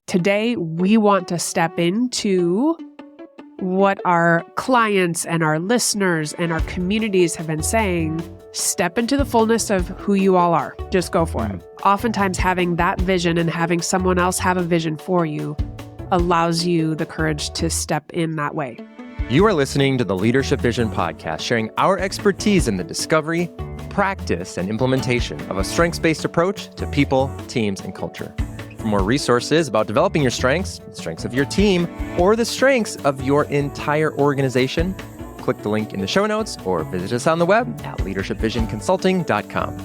Today, we want to step into what our clients and our listeners and our communities have been saying. Step into the fullness of who you all are. Just go for it. Oftentimes, having that vision and having someone else have a vision for you allows you the courage to step in that way. You are listening to the Leadership Vision podcast, sharing our expertise in the discovery, practice, and implementation of a strengths-based approach to people, teams, and culture. For more resources about developing your strengths, the strengths of your team, or the strengths of your entire organization, click the link in the show notes or visit us on the web at leadershipvisionconsulting.com.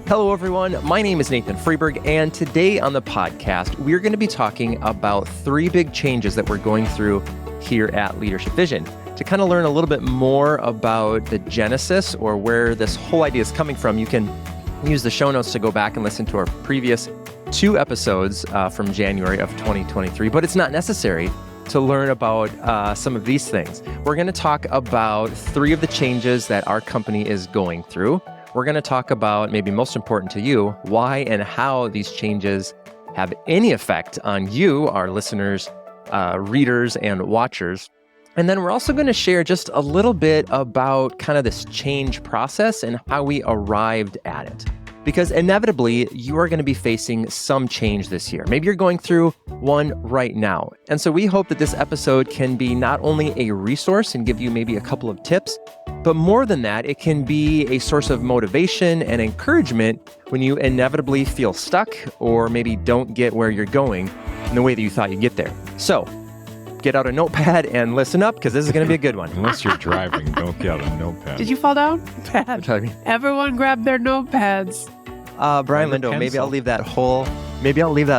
Hello, everyone. My name is Nathan Freeberg, and today on the podcast, we're going to be talking about 3 big changes that we're going through here at Leadership Vision. To kind of learn a little bit more about the genesis or where this whole idea is coming from, you can use the show notes to go back and listen to our previous 2 episodes from January of 2023, but it's not necessary to learn about some of these things. We're going to talk about 3 of the changes that our company is going through. We're going to talk about, maybe most important to you, why and how these changes have any effect on you, our listeners, readers, and watchers. And then we're also going to share just a little bit about kind of this change process and how we arrived at it. Because inevitably, you are going to be facing some change this year. Maybe you're going through one right now. And so we hope that this episode can be not only a resource and give you maybe a couple of tips, but more than that, it can be a source of motivation and encouragement when you inevitably feel stuck or maybe don't get where you're going in the way that you thought you'd get there. So get out a notepad and listen up, because this is going to be a good one. Unless you're driving, don't get out a notepad. Did you fall down? Everyone grab their notepads. Brian Lindo, maybe I'll leave that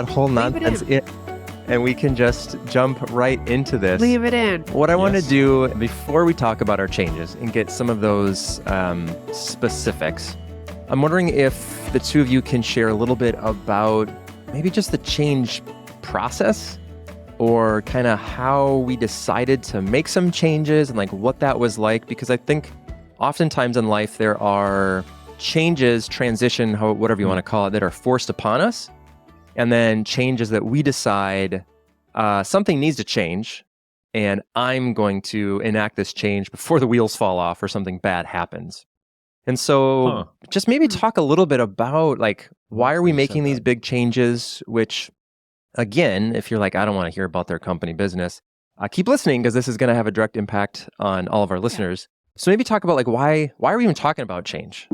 whole nonsense in, and we can just jump right into this. Leave it in. What I want to do before we talk about our changes and get some of those specifics, I'm wondering if the 2 of you can share a little bit about maybe just the change process, or kind of how we decided to make some changes and like what that was like. Because I think oftentimes in life there are changes, transition, whatever you want to call it, that are forced upon us. And then changes that we decide something needs to change, and I'm going to enact this change before the wheels fall off or something bad happens. And so just maybe talk a little bit about like, why are we making these big changes, which again, if you're like, I don't want to hear about their company business, keep listening, because this is going to have a direct impact on all of our listeners. So maybe talk about like, why are we even talking about change?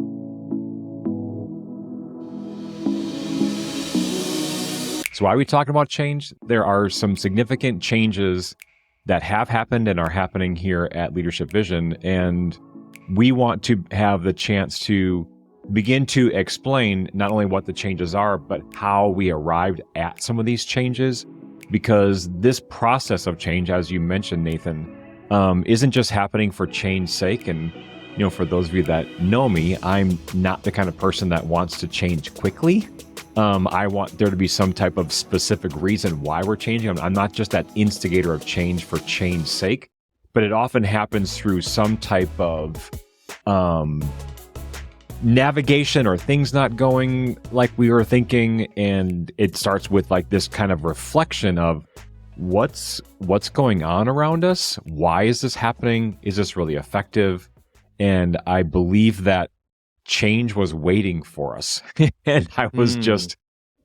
So why are we talking about change? There are some significant changes that have happened and are happening here at Leadership Vision. And we want to have the chance to begin to explain not only what the changes are, but how we arrived at some of these changes. Because this process of change, as you mentioned, Nathan, isn't just happening for change's sake. And, you know, for those of you that know me, I'm not the kind of person that wants to change quickly. I want there to be some type of specific reason why we're changing. I'm not just that instigator of change for change's sake, but it often happens through some type of navigation or things not going like we were thinking. And it starts with like this kind of reflection of what's going on around us? Why is this happening? Is this really effective? And I believe that change was waiting for us. And I was just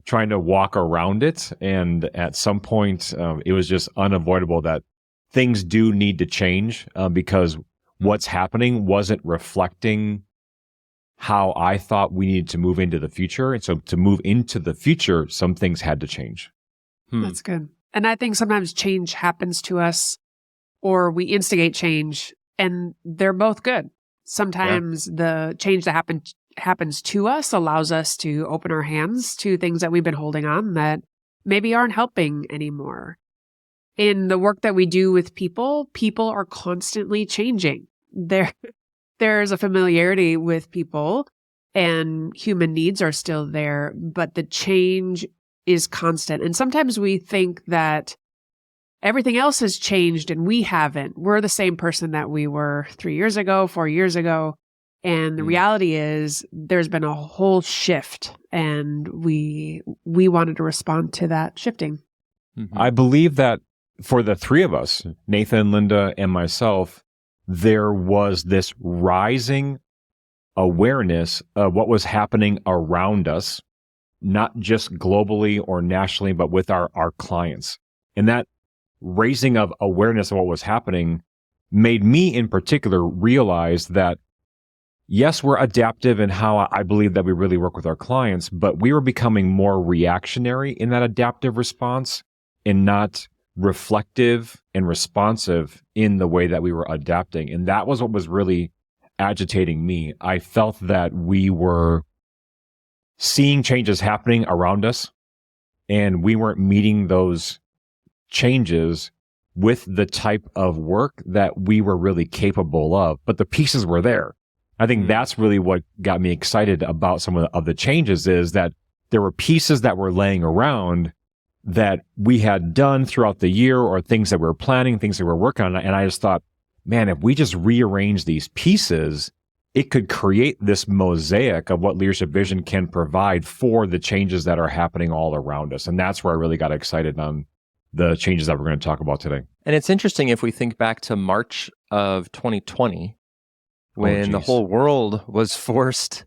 trying to walk around it. And at some point, it was just unavoidable that things do need to change because what's happening wasn't reflecting how I thought we needed to move into the future. And so to move into the future, some things had to change. That's good. And I think sometimes change happens to us, or we instigate change, and they're both good. Sometimes the change that happens to us allows us to open our hands to things that we've been holding on that maybe aren't helping anymore. In the work that we do with people are constantly changing. There's a familiarity with people, and human needs are still there, but the change is constant. And sometimes we think that everything else has changed and we haven't. We're the same person that we were 3 years ago, 4 years ago. And the reality is there's been a whole shift, and we wanted to respond to that shifting. I believe that for the three of us, Nathan, Linda, and myself, there was this rising awareness of what was happening around us, not just globally or nationally, but with our clients. And that raising of awareness of what was happening made me in particular realize that, yes, we're adaptive in how I believe that we really work with our clients, but we were becoming more reactionary in that adaptive response and not reflective and responsive in the way that we were adapting. And that was what was really agitating me. I felt that we were seeing changes happening around us, and we weren't meeting those changes with the type of work that we were really capable of. But the pieces were there. I think that's really what got me excited about some of the changes, is that there were pieces that were laying around that we had done throughout the year, or things that we were planning, things that we were working on. And I just thought, man, if we just rearrange these pieces, it could create this mosaic of what Leadership Vision can provide for the changes that are happening all around us. And that's where I really got excited on the changes that we're going to talk about today. And it's interesting if we think back to March of 2020, when the whole world was forced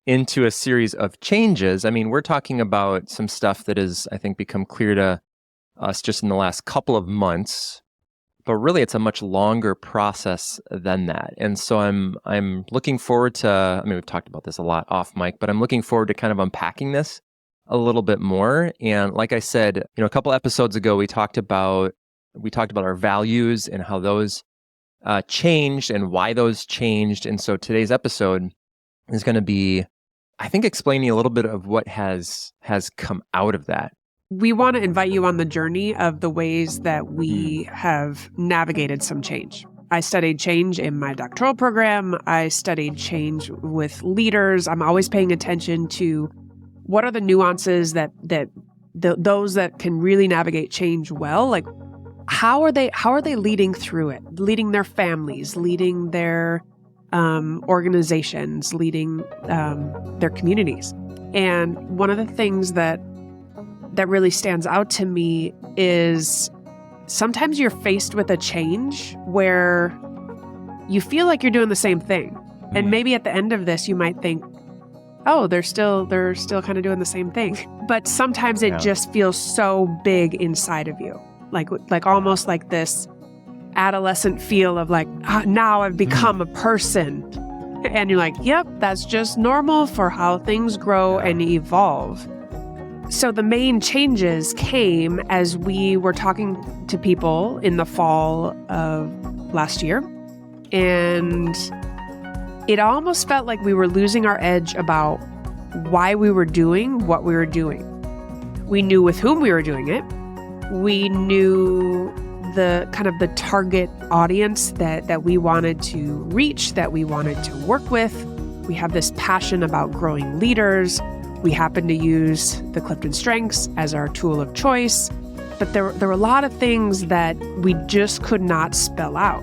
into a series of changes. I mean, we're talking about some stuff that has, I think, become clear to us just in the last couple of months, but really it's a much longer process than that. And so I'm looking forward to, I mean, we've talked about this a lot off mic, but I'm looking forward to kind of unpacking this a little bit more. And like I said, a couple episodes ago, we talked about our values and how those changed and why those changed. And so today's episode is going to be, I think, explaining a little bit of what has come out of that. We want to invite you on the journey of the ways that we have navigated some change. I studied change in my doctoral program. I studied change with leaders. I'm always paying attention to what are the nuances that those that can really navigate change well, like how are they leading through it, leading their families, leading their organizations, leading their communities. And one of the things that really stands out to me is sometimes you're faced with a change where you feel like you're doing the same thing. And maybe at the end of this, you might think, oh, they're still kind of doing the same thing. But sometimes it just feels so big inside of you, like almost like this adolescent feel of like, now I've become a person. And you're like, yep, that's just normal for how things grow and evolve. So the main changes came as we were talking to people in the fall of last year. And it almost felt like we were losing our edge about why we were doing what we were doing. We knew with whom we were doing it. We knew the kind of the target audience that we wanted to reach, that we wanted to work with. We have this passion about growing leaders. We happen to use the Clifton Strengths as our tool of choice. But there were a lot of things that we just could not spell out.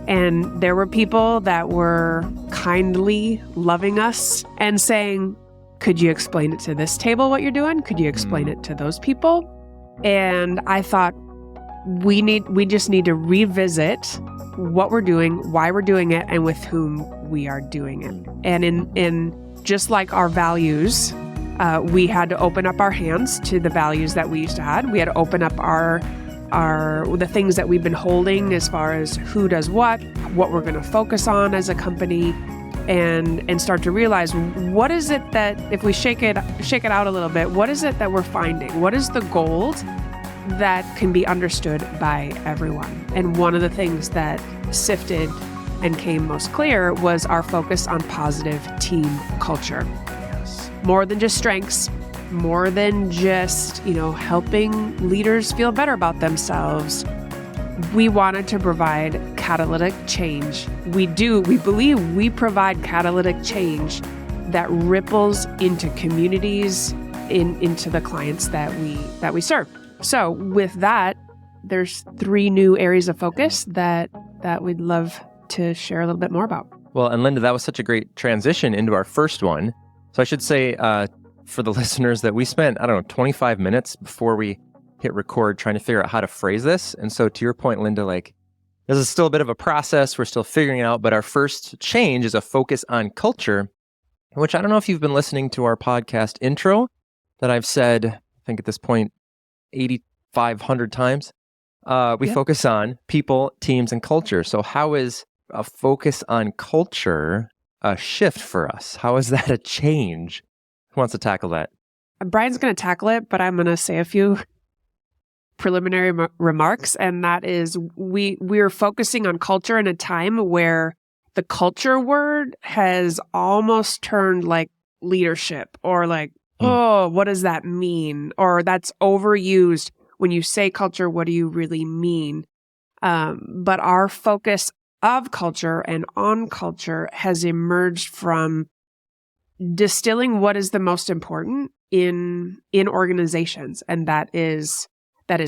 And there were people that were kindly loving us and saying, could you explain it to this table what you're doing? Could you explain it to those people? And I thought, we just need to revisit what we're doing, why we're doing it, and with whom we are doing it. And in just like our values, we had to open up our hands to the values that we used to have. We had to open up the things that we've been holding as far as who does what we're going to focus on as a company, and start to realize, what is it that, if we shake it out a little bit, what is it that we're finding? What is the gold that can be understood by everyone? And one of the things that sifted and came most clear was our focus on positive team culture. Yes. More than just strengths, more than just, helping leaders feel better about themselves. We wanted to provide catalytic change. We believe we provide catalytic change that ripples into communities, into the clients that we serve. So with that, there's 3 new areas of focus that we'd love to share a little bit more about. Well, and Linda, that was such a great transition into our first one. So I should say for the listeners that we spent, 25 minutes before we hit record trying to figure out how to phrase this. And so to your point, Linda, like this is still a bit of a process. We're still figuring it out. But our first change is a focus on culture, which I don't know if you've been listening to our podcast intro that I've said, I think at this point, 8,500 times. We focus on people, teams, and culture. So how is a focus on culture a shift for us? How is that a change? Who wants to tackle that? Brian's going to tackle it, but I'm going to say a few preliminary remarks, and that is we're focusing on culture in a time where the culture word has almost turned like leadership or like, oh, what does that mean? Or that's overused. When you say culture, what do you really mean? But our focus of culture and on culture has emerged from distilling what is the most important in organizations, and that is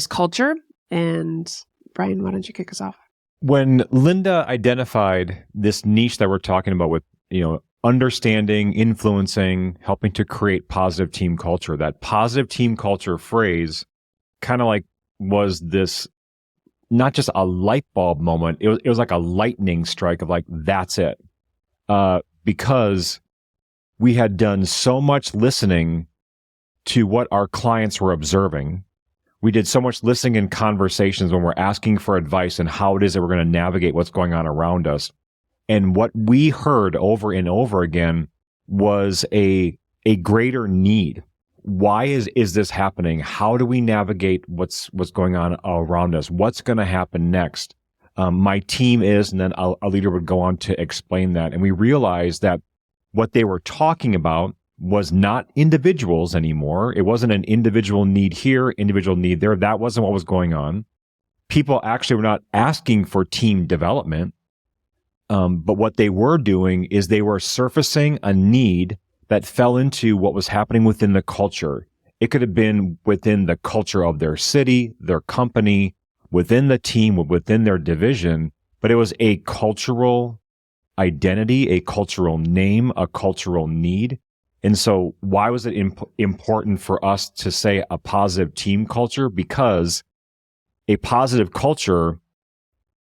culture. And Brian, why don't you kick us off? When Linda identified this niche that we're talking about with, understanding, influencing, helping to create positive team culture, that positive team culture phrase kind of like was this, not just a light bulb moment. It was like a lightning strike of like, that's it. Because we had done so much listening to what our clients were observing. We did so much listening in conversations when we're asking for advice and how it is that we're going to navigate what's going on around us. And what we heard over and over again was a greater need. Why is this happening? How do we navigate what's going on around us? What's going to happen next? My team is, and then a leader would go on to explain that. And we realized that what they were talking about was not individuals anymore. It wasn't an individual need here, individual need there. That wasn't what was going on. People actually were not asking for team development. But what they were doing is they were surfacing a need that fell into what was happening within the culture. It could have been within the culture of their city, their company, within the team, within their division, but it was a cultural identity, a cultural name, a cultural need. And so why was it important for us to say a positive team culture? Because a positive culture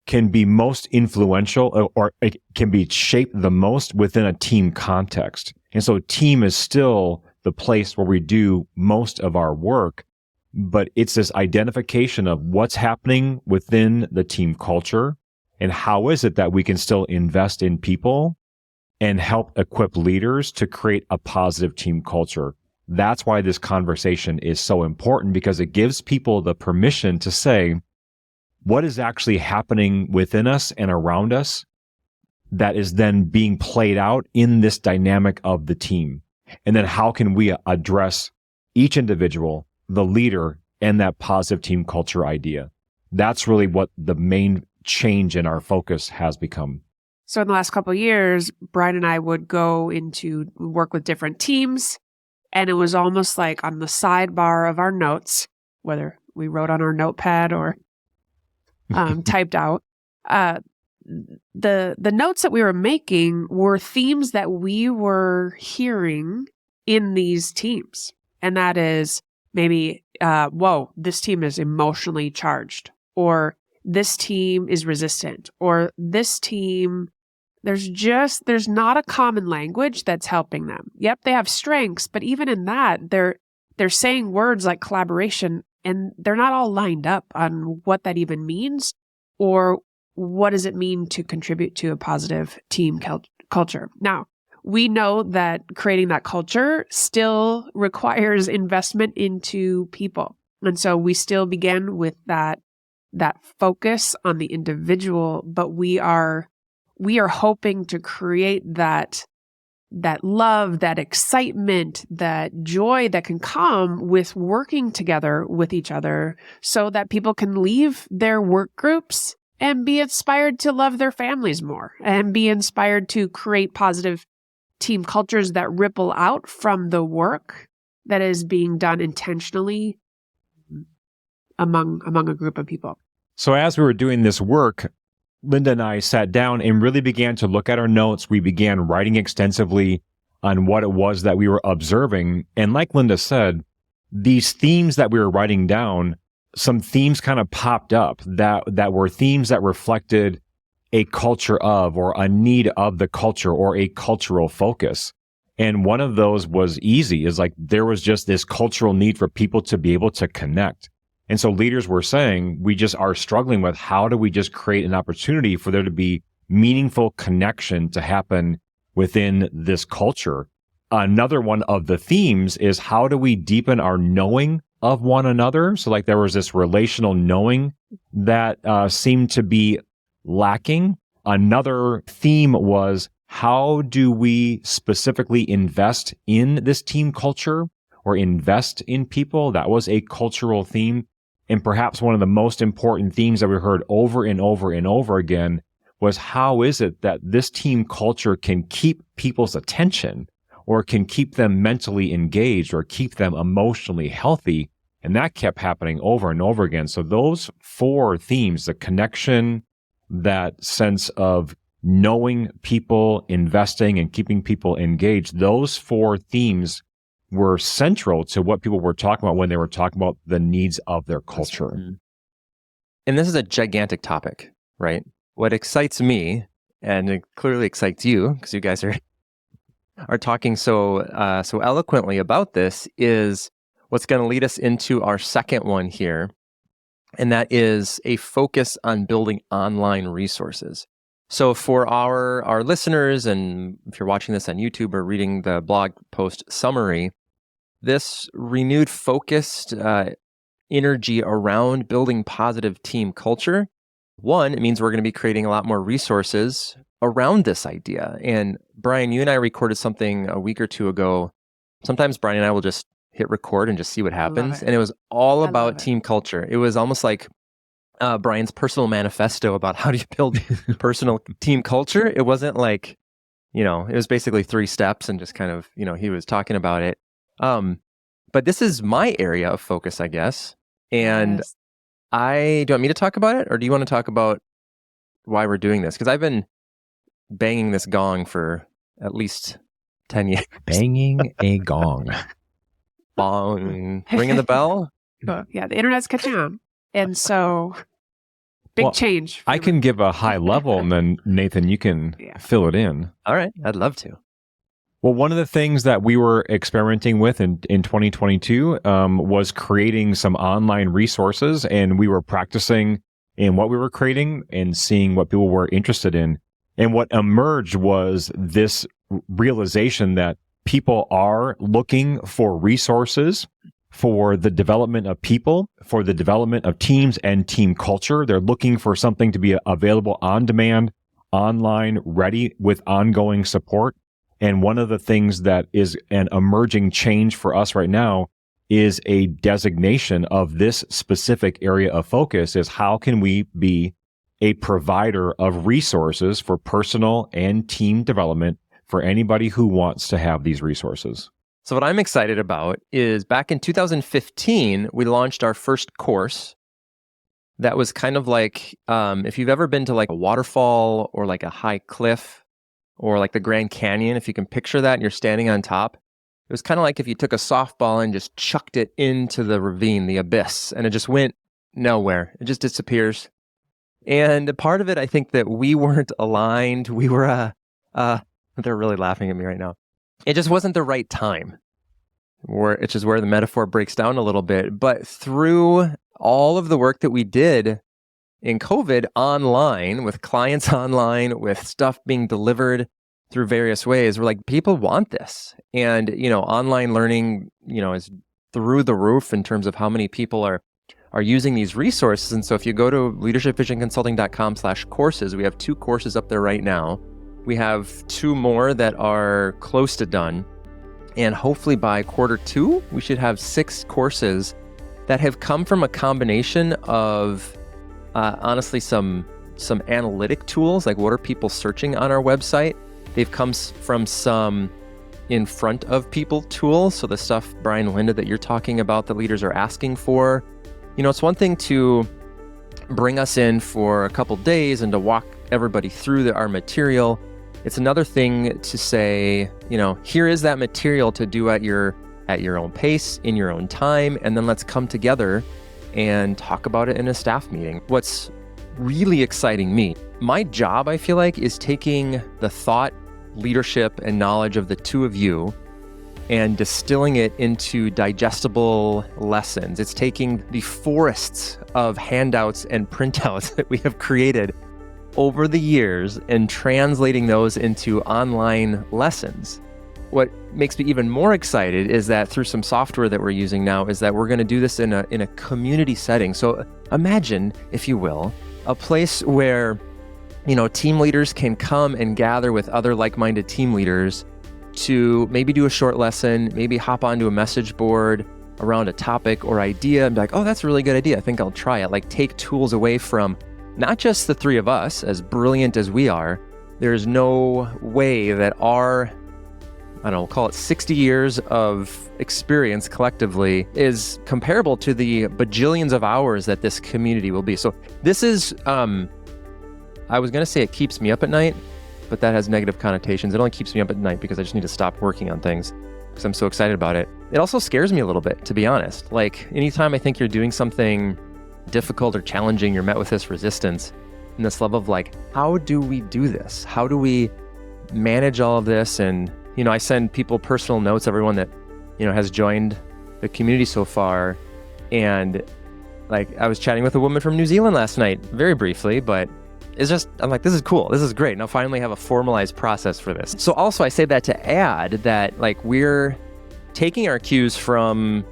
can be most influential, or it can be shaped the most within a team context. And so team is still the place where we do most of our work, but it's this identification of what's happening within the team culture and how is it that we can still invest in people and help equip leaders to create a positive team culture. That's why this conversation is so important, because it gives people the permission to say, what is actually happening within us and around us that is then being played out in this dynamic of the team? And then how can we address each individual, the leader, and that positive team culture idea? That's really what the main change in our focus has become. So in the last couple of years, Brian and I would go into work with different teams, and it was almost like on the sidebar of our notes, whether we wrote on our notepad or typed out, the notes that we were making were themes that we were hearing in these teams. And that is maybe, whoa, this team is emotionally charged, or this team is resistant, or this team, there's not a common language that's helping them. Yep, they have strengths, but even in that, they're saying words like collaboration, and they're not all lined up on what that even means, or what does it mean to contribute to a positive team culture. Now, we know that creating that culture still requires investment into people. And so we still begin with that focus on the individual, but we are hoping to create that love, that excitement, that joy that can come with working together with each other, so that people can leave their work groups and be inspired to love their families more and be inspired to create positive team cultures that ripple out from the work that is being done intentionally among a group of people. So as we were doing this work, Linda and I sat down and really began to look at our notes. We began writing extensively on what it was that we were observing. And like Linda said, these themes that we were writing down, some themes kind of popped up that were themes that reflected a culture of, or a need of the culture, or a cultural focus. And one of those was easy, is like there was just this cultural need for people to be able to connect. And so leaders were saying, we just are struggling with how do we just create an opportunity for there to be meaningful connection to happen within this culture. Another one of the themes is how do we deepen our knowing of one another? So like there was this relational knowing that seemed to be lacking. Another theme was how do we specifically invest in this team culture or invest in people? That was a cultural theme. And perhaps one of the most important themes that we heard over and over and over again was how is it that this team culture can keep people's attention or can keep them mentally engaged or keep them emotionally healthy? And that kept happening over and over again. So those 4 themes, the connection, that sense of knowing people, investing, and keeping people engaged, those 4 themes were central to what people were talking about when they were talking about the needs of their culture. And this is a gigantic topic, right? What excites me, and it clearly excites you, because you guys are talking so eloquently about this, is what's going to lead us into our second one here, and that is a focus on building online resources. So for our listeners, and if you're watching this on YouTube or reading the blog post summary, this renewed focused energy around building positive team culture, one, it means we're going to be creating a lot more resources around this idea. And Brian, you and I recorded something a week or 2 ago. Sometimes Brian and I will just hit record and just see what happens. And it was all about team culture. It was almost like Brian's personal manifesto about how do you build personal team culture. It wasn't like, it was basically 3 steps and just kind of, he was talking about it. But this is my area of focus, I guess. And Yes. do you want me to talk about it, or do you want to talk about why we're doing this? Because I've been banging this gong for at least 10 years. Banging a gong. Bong. Ringing the bell? But yeah, the internet's catching on. And so big Well, change. I can give a high level, and then Nathan, you can fill it in. All right. I'd love to. Well, one of the things that we were experimenting with in 2022 was creating some online resources, and we were practicing in what we were creating and seeing what people were interested in. And what emerged was this realization that people are looking for resources for the development of people, for the development of teams and team culture. They're looking for something to be available on demand, online, ready with ongoing support. And one of the things that is an emerging change for us right now is a designation of this specific area of focus is how can we be a provider of resources for personal and team development for anybody who wants to have these resources. So what I'm excited about is back in 2015, we launched our first course that was kind of like, if you've ever been to like a waterfall or like a high cliff or like the Grand Canyon, if you can picture that and you're standing on top, it was kind of like if you took a softball and just chucked it into the ravine, the abyss, and it just went nowhere. It just disappears. And part of it, I think that we weren't aligned. We were, they're really laughing at me right now. It just wasn't the right time, which is where the metaphor breaks down a little bit. But through all of the work that we did in COVID online, with clients online, with stuff being delivered through various ways, we're like, people want this. And, online learning, is through the roof in terms of how many people are using these resources. And so if you go to leadershipvisionconsulting.com/courses, we have 2 courses up there right now. We have 2 more that are close to done. And hopefully by Q2, we should have 6 courses that have come from a combination of, honestly, some analytic tools, like what are people searching on our website? They've come from some in front of people tools. So the stuff, Brian and Linda, that you're talking about, the leaders are asking for. It's one thing to bring us in for a couple days and to walk everybody through our material. It's another thing to say, here is that material to do at your own pace, in your own time, and then let's come together and talk about it in a staff meeting. What's really exciting me, my job, I feel like, is taking the thought, leadership, and knowledge of the two of you and distilling it into digestible lessons. It's taking the forests of handouts and printouts that we have created over the years and translating those into online lessons. What makes me even more excited is that through some software that we're using now is that we're going to do this in a community setting. So imagine, if you will, a place where, team leaders can come and gather with other like-minded team leaders to maybe do a short lesson, maybe hop onto a message board around a topic or idea and be like, oh, that's a really good idea. I think I'll try it. Like, take tools away from not just the three of us, as brilliant as we are. There's no way that our, we'll call it 60 years of experience collectively is comparable to the bajillions of hours that this community will be. So this is, I was going to say it keeps me up at night, but that has negative connotations. It only keeps me up at night because I just need to stop working on things because I'm so excited about it. It also scares me a little bit, to be honest. Like, anytime I think you're doing something difficult or challenging, you're met with this resistance and this level of like, how do we do this? How do we manage all of this? And, I send people personal notes, everyone that, has joined the community so far. And like, I was chatting with a woman from New Zealand last night, very briefly, but I'm like, this is cool. This is great. Now finally have a formalized process for this. So also I say that to add that like we're taking our cues from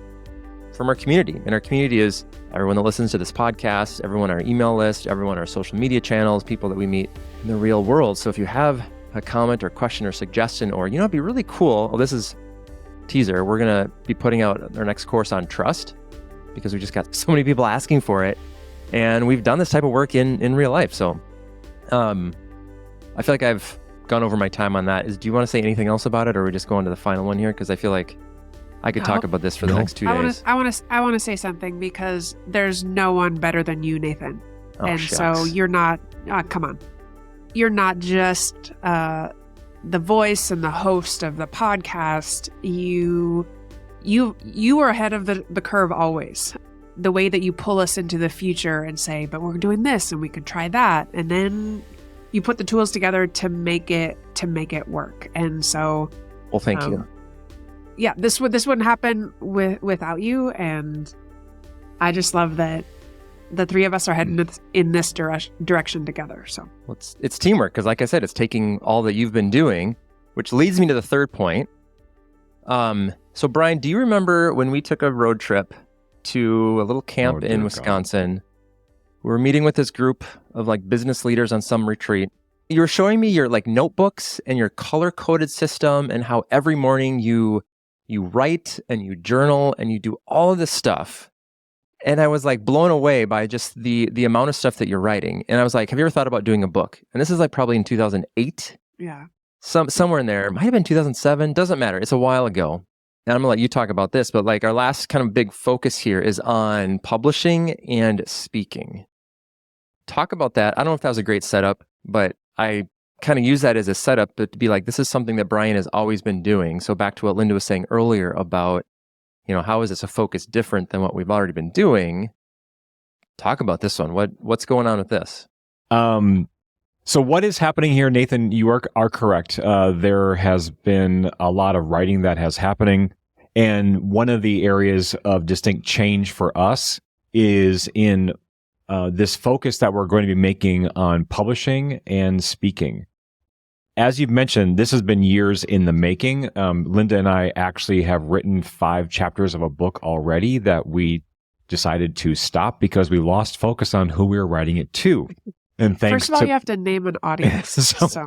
our community. And our community is everyone that listens to this podcast, everyone on our email list, everyone on our social media channels, people that we meet in the real world. So if you have a comment or question or suggestion, or, it'd be really cool. Well, this is teaser. We're going to be putting out our next course on trust because we just got so many people asking for it. And we've done this type of work in real life. So I feel like I've gone over my time on that. Do you want to say anything else about it, or are we just going to the final one here? Because I feel like I could talk about this for the next 2 days. I want to say something because there's no one better than you, Nathan. And shucks. so you're not, come on. You're not just the voice and the host of the podcast. You are ahead of the curve always. The way that you pull us into the future and say, but we're doing this and we could try that. And then you put the tools together to make it work. And so, well, thank you. Yeah, this wouldn't happen without you. And I just love that the three of us are heading in this direction together. So it's teamwork. Cause like I said, it's taking all that you've been doing, which leads me to the third point. So Brian, do you remember when we took a road trip to a little camp in Wisconsin? God. We were meeting with this group of like business leaders on some retreat. You were showing me your like notebooks and your color-coded system and how every morning you write and you journal and you do all of this stuff. And I was like blown away by just the amount of stuff that you're writing. And I was like, have you ever thought about doing a book? And this is like probably in 2008. Yeah. Somewhere in there. It might have been 2007. Doesn't matter. It's a while ago. And I'm going to let you talk about this, but like our last kind of big focus here is on publishing and speaking. Talk about that. I don't know if that was a great setup, but I kind of use that as a setup to be like, this is something that Brian has always been doing. So back to what Linda was saying earlier about, how is this a focus different than what we've already been doing? Talk about this one. What's going on with this? So what is happening here, Nathan? You are correct. There has been a lot of writing that has happening. And one of the areas of distinct change for us is in this focus that we're going to be making on publishing and speaking. As you've mentioned, this has been years in the making. Linda and I actually have written 5 chapters of a book already that we decided to stop because we lost focus on who we were writing it to. And first of all, you have to name an audience. So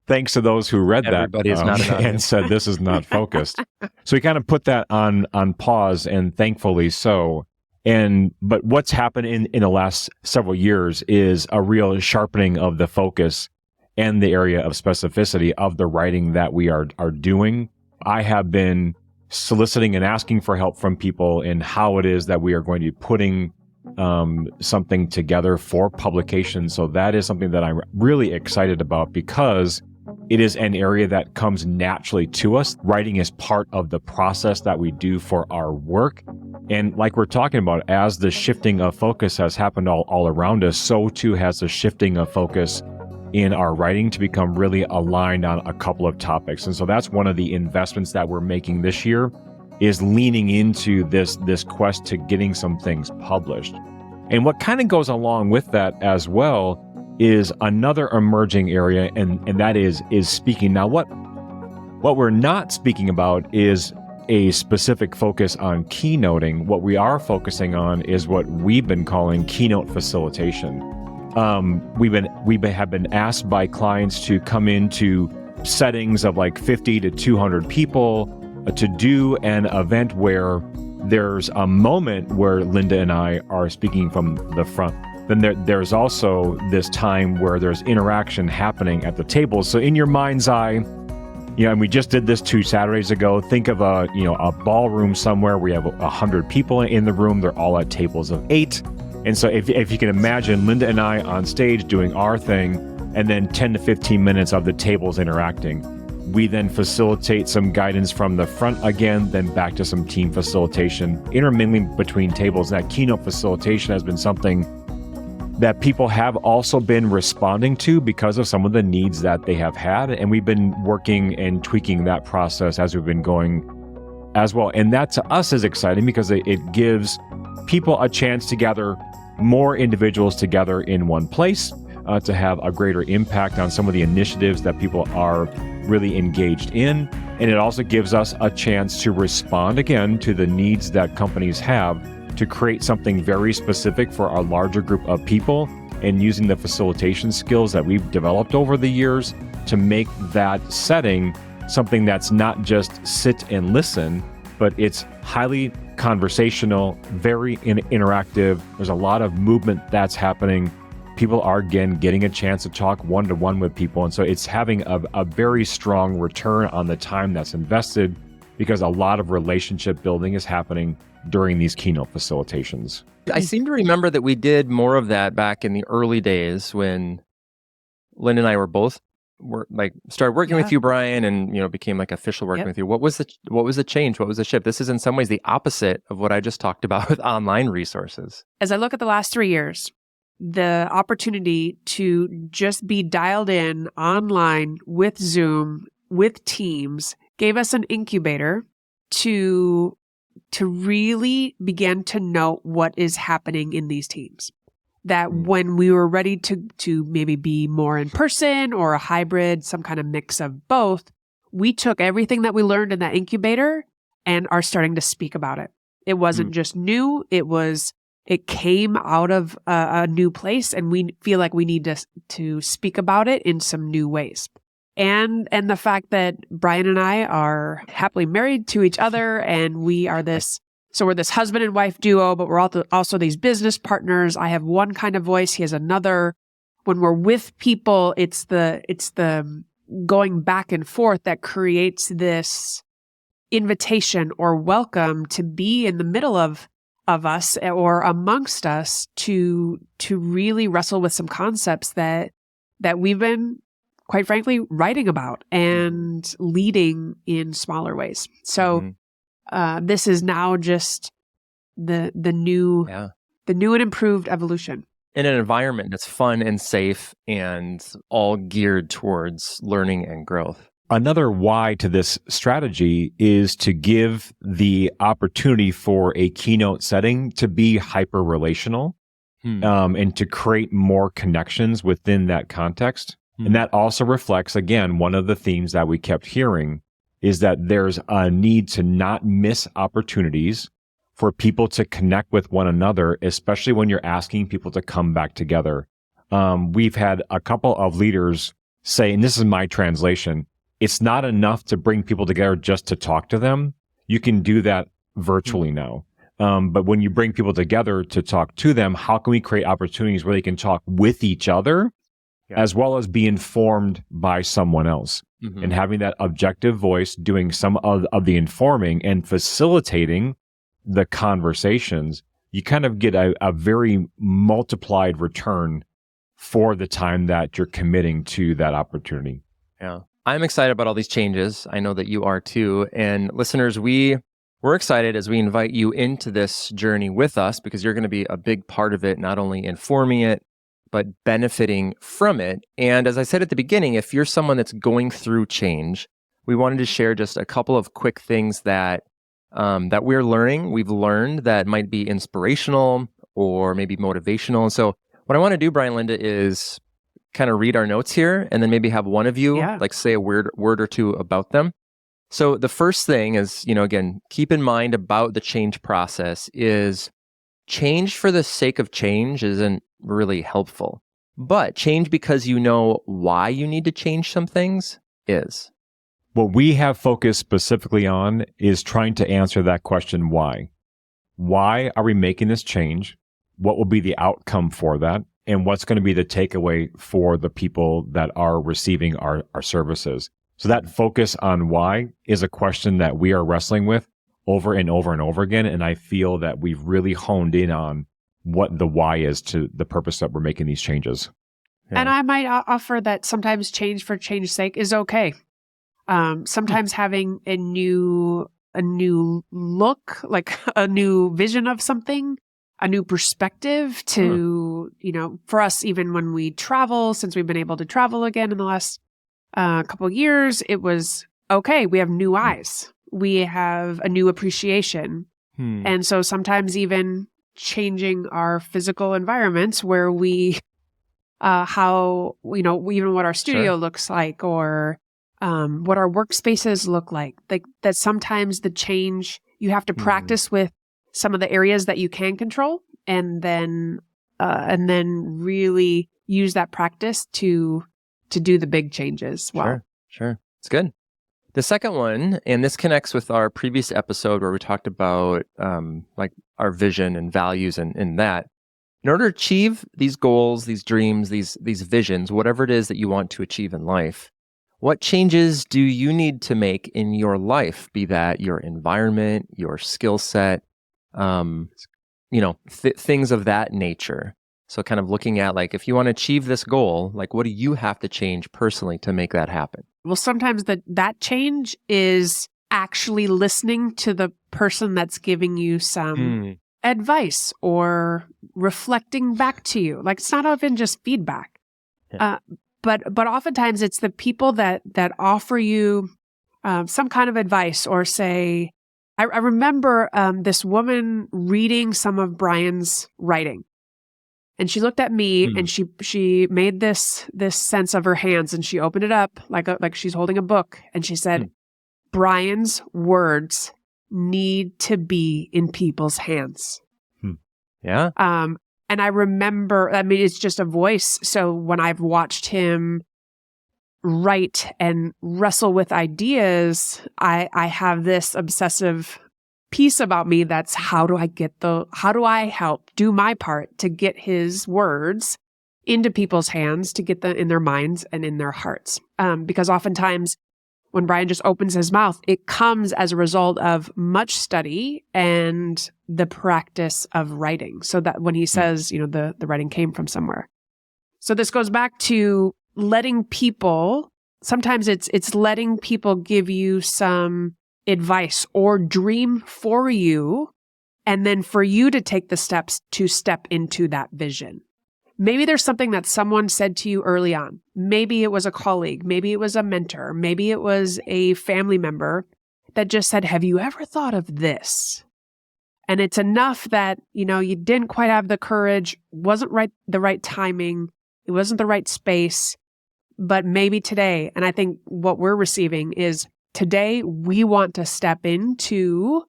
thanks to those who read Everybody is not an audience. And said this is not focused. So we kind of put that on pause, and thankfully so. But what's happened in the last several years is a real sharpening of the focus and the area of specificity of the writing that we are doing. I have been soliciting and asking for help from people in how it is that we are going to be putting something together for publication. So that is something that I'm really excited about because it is an area that comes naturally to us. Writing is part of the process that we do for our work. And like we're talking about, as the shifting of focus has happened all around us, so too has the shifting of focus in our writing to become really aligned on a couple of topics. And so that's one of the investments that we're making this year, is leaning into this quest to getting some things published. And what kind of goes along with that as well is another emerging area, and that is speaking. Now, what we're not speaking about is a specific focus on keynoting. What we are focusing on is what we've been calling keynote facilitation. We have been asked by clients to come into settings of like 50 to 200 people to do an event where there's a moment where Linda and I are speaking from the front. Then there's also this time where there's interaction happening at the table. So in your mind's eye, and we just did this 2 Saturdays ago. Think of a ballroom somewhere. We have 100 people in the room. They're all at tables of 8. And so if you can imagine Linda and I on stage doing our thing, and then 10 to 15 minutes of the tables interacting. We then facilitate some guidance from the front again, then back to some team facilitation, intermingling between tables. That keynote facilitation has been something that people have also been responding to because of some of the needs that they have had. And we've been working and tweaking that process as we've been going as well. And that to us is exciting because it gives people a chance to gather more individuals together in one place, to have a greater impact on some of the initiatives that people are really engaged in. And it also gives us a chance to respond again to the needs that companies have to create something very specific for a larger group of people, and using the facilitation skills that we've developed over the years to make that setting something that's not just sit and listen, but it's highly conversational, very interactive. There's a lot of movement that's happening. People are, again, getting a chance to talk one-to-one with people. And so it's having a very strong return on the time that's invested, because a lot of relationship building is happening during these keynote facilitations. I seem to remember that we did more of that back in the early days when Lynn and I were both started working with you, Brian, and became like official working with you. What was the change? What was the shift? This is in some ways the opposite of what I just talked about with online resources. As I look at the last 3 years, the opportunity to just be dialed in online with Zoom, with Teams, gave us an incubator to really begin to note what is happening in these teams. That when we were ready to maybe be more in person or a hybrid, some kind of mix of both, we took everything that we learned in that incubator and are starting to speak about it. It wasn't just new. It came out of a new place, and we feel like we need to speak about it in some new ways. And the fact that Brian and I are happily married to each other, and we're this husband and wife duo, but we're also these business partners. I have one kind of voice, he has another. When we're with people, it's the going back and forth that creates this invitation or welcome to be in the middle of us or amongst us to really wrestle with some concepts that we've been, quite frankly, writing about and leading in smaller ways. So this is now just the new and improved evolution. In an environment that's fun and safe and all geared towards learning and growth. Another why to this strategy is to give the opportunity for a keynote setting to be hyper-relational and to create more connections within that context. And that also reflects, again, one of the themes that we kept hearing is that there's a need to not miss opportunities for people to connect with one another, especially when you're asking people to come back together. We've had a couple of leaders say, and this is my translation, it's not enough to bring people together just to talk to them. You can do that virtually now. But when you bring people together to talk to them, how can we create opportunities where they can talk with each other as well as be informed by someone else? And having that objective voice doing some of the informing and facilitating the conversations you kind of get a very multiplied return for the time that you're committing to that opportunity. Yeah. I'm excited about all these changes. I know that you are too. And listeners, we're excited as we invite you into this journey with us, because you're going to be a big part of it, not only informing it, but benefiting from it. And as I said at the beginning, if you're someone that's going through change, we wanted to share just a couple of quick things that we're learning. We've learned that might be inspirational or maybe motivational. And so what I want to do, Brian, Linda, is kind of read our notes here, and then maybe have one of you like say a word or two about them. So the first thing is, again, keep in mind about the change process is change for the sake of change isn't really helpful. But change because you know why you need to change some things is. What we have focused specifically on is trying to answer that question, why? Why are we making this change? What will be the outcome for that? And what's going to be the takeaway for the people that are receiving our services? So that focus on why is a question that we are wrestling with over and over and over again. And I feel that we've really honed in on what the why is to the purpose that we're making these changes. Yeah. And I might offer that sometimes change for change's sake is okay. Sometimes having a new look, like a new vision of something, a new perspective to, for us, even when we travel, since we've been able to travel again in the last couple of years, it was okay. We have new eyes. We have a new appreciation. And so sometimes even changing our physical environments where we, even what our studio looks like, or what our workspaces look like that sometimes the change, you have to practice with some of the areas that you can control, and then really use that practice to do the big changes. Wow. Sure. It's good. The second one, and this connects with our previous episode where we talked about like our vision and values and that. In order to achieve these goals, these dreams, these visions, whatever it is that you want to achieve in life, what changes do you need to make in your life? Be that your environment, your skill set, things of that nature. So kind of looking at like, if you want to achieve this goal, like what do you have to change personally to make that happen? Well, sometimes that change is actually listening to the person that's giving you some advice or reflecting back to you. Like, it's not often just feedback. But oftentimes it's the people that offer you some kind of advice, or say, I remember this woman reading some of Brian's writing, and she looked at me and she made this sense of her hands, and she opened it up like she's holding a book, and she said, Brian's words need to be in people's hands. Yeah. And I remember, it's just a voice. So when I've watched him write and wrestle with ideas, I have this obsessive piece about me that's how do I help do my part to get his words into people's hands, to get them in their minds and in their hearts. Because oftentimes when Brian just opens his mouth, it comes as a result of much study and the practice of writing. So that when he says, the writing came from somewhere. So this goes back to letting people, sometimes it's letting people give you some advice or dream for you, and then for you to take the steps to step into that vision. Maybe there's something that someone said to you early on. Maybe it was a colleague. Maybe it was a mentor. Maybe it was a family member that just said, have you ever thought of this? And it's enough that, you didn't quite have the courage, wasn't the right timing, it wasn't the right space, but maybe today, and I think what we're receiving is today we want to step into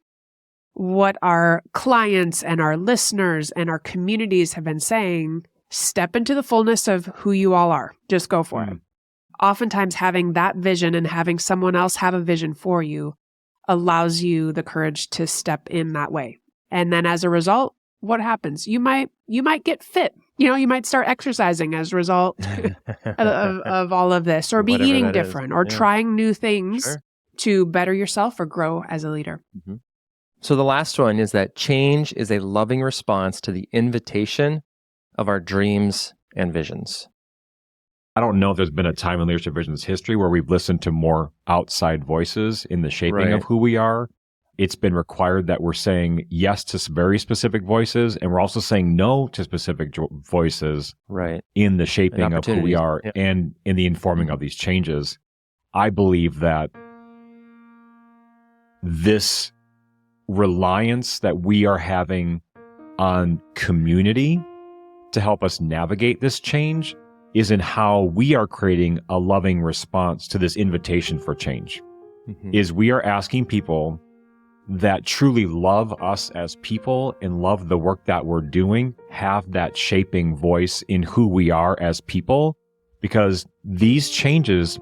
what our clients and our listeners and our communities have been saying. Step into the fullness of who you all are. Just go for it. Oftentimes having that vision and having someone else have a vision for you allows you the courage to step in that way. And then as a result, what happens? You might get fit. You might start exercising as a result of all of this, or be eating different, or trying new things to better yourself or grow as a leader. So the last one is that change is a loving response to the invitation of our dreams and visions. I don't know if there's been a time in Leadership Vision's history where we've listened to more outside voices in the shaping of who we are. It's been required that we're saying yes to some very specific voices, and we're also saying no to specific voices in the shaping of who we are and in the informing of these changes. I believe that this reliance that we are having on community to help us navigate this change is in how we are creating a loving response to this invitation for change. Is we are asking people that truly love us as people and love the work that we're doing, have that shaping voice in who we are as people, because these changes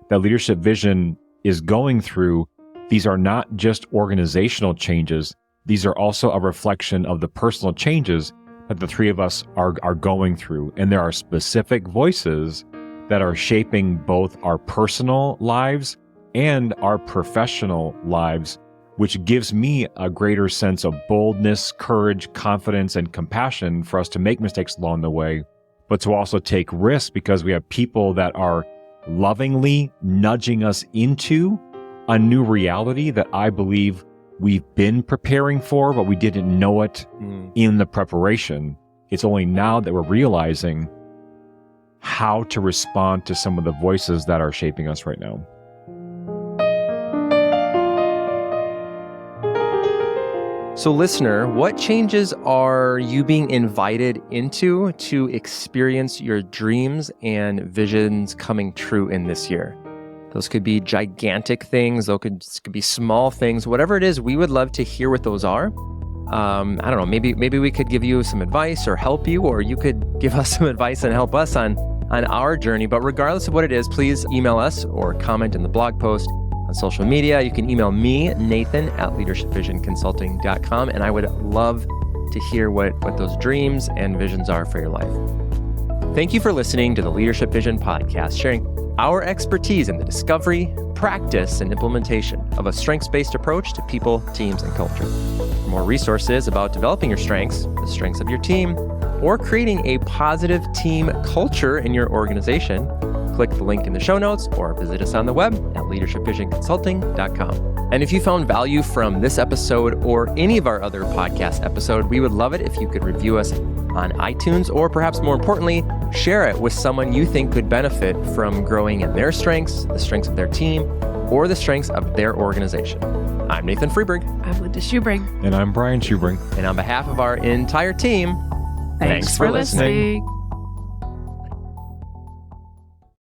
that Leadership Vision is going through, these are not just organizational changes. These are also a reflection of the personal changes that the three of us are going through. And there are specific voices that are shaping both our personal lives and our professional lives, which gives me a greater sense of boldness, courage, confidence, and compassion for us to make mistakes along the way, but to also take risks because we have people that are lovingly nudging us into a new reality that I believe we've been preparing for, but we didn't know it in the preparation. It's only now that we're realizing how to respond to some of the voices that are shaping us right now. So listener, what changes are you being invited into to experience your dreams and visions coming true in this year? Those could be gigantic things. Those could be small things. Whatever it is, we would love to hear what those are. I don't know, maybe we could give you some advice or help you, or you could give us some advice and help us on our journey. But regardless of what it is, please email us or comment in the blog post. On social media, you can email me, Nathan, at leadershipvisionconsulting.com, and I would love to hear what those dreams and visions are for your life. Thank you for listening to the Leadership Vision podcast, sharing our expertise in the discovery, practice, and implementation of a strengths-based approach to people, teams, and culture. For more resources about developing your strengths, the strengths of your team, or creating a positive team culture in your organization, click the link in the show notes or visit us on the web at leadershipvisionconsulting.com. And if you found value from this episode or any of our other podcast episodes, we would love it if you could review us on iTunes, or perhaps more importantly, share it with someone you think could benefit from growing in their strengths, the strengths of their team, or the strengths of their organization. I'm Nathan Freeberg. I'm Linda Schubring. And I'm Brian Schubring. And on behalf of our entire team, thanks for listening.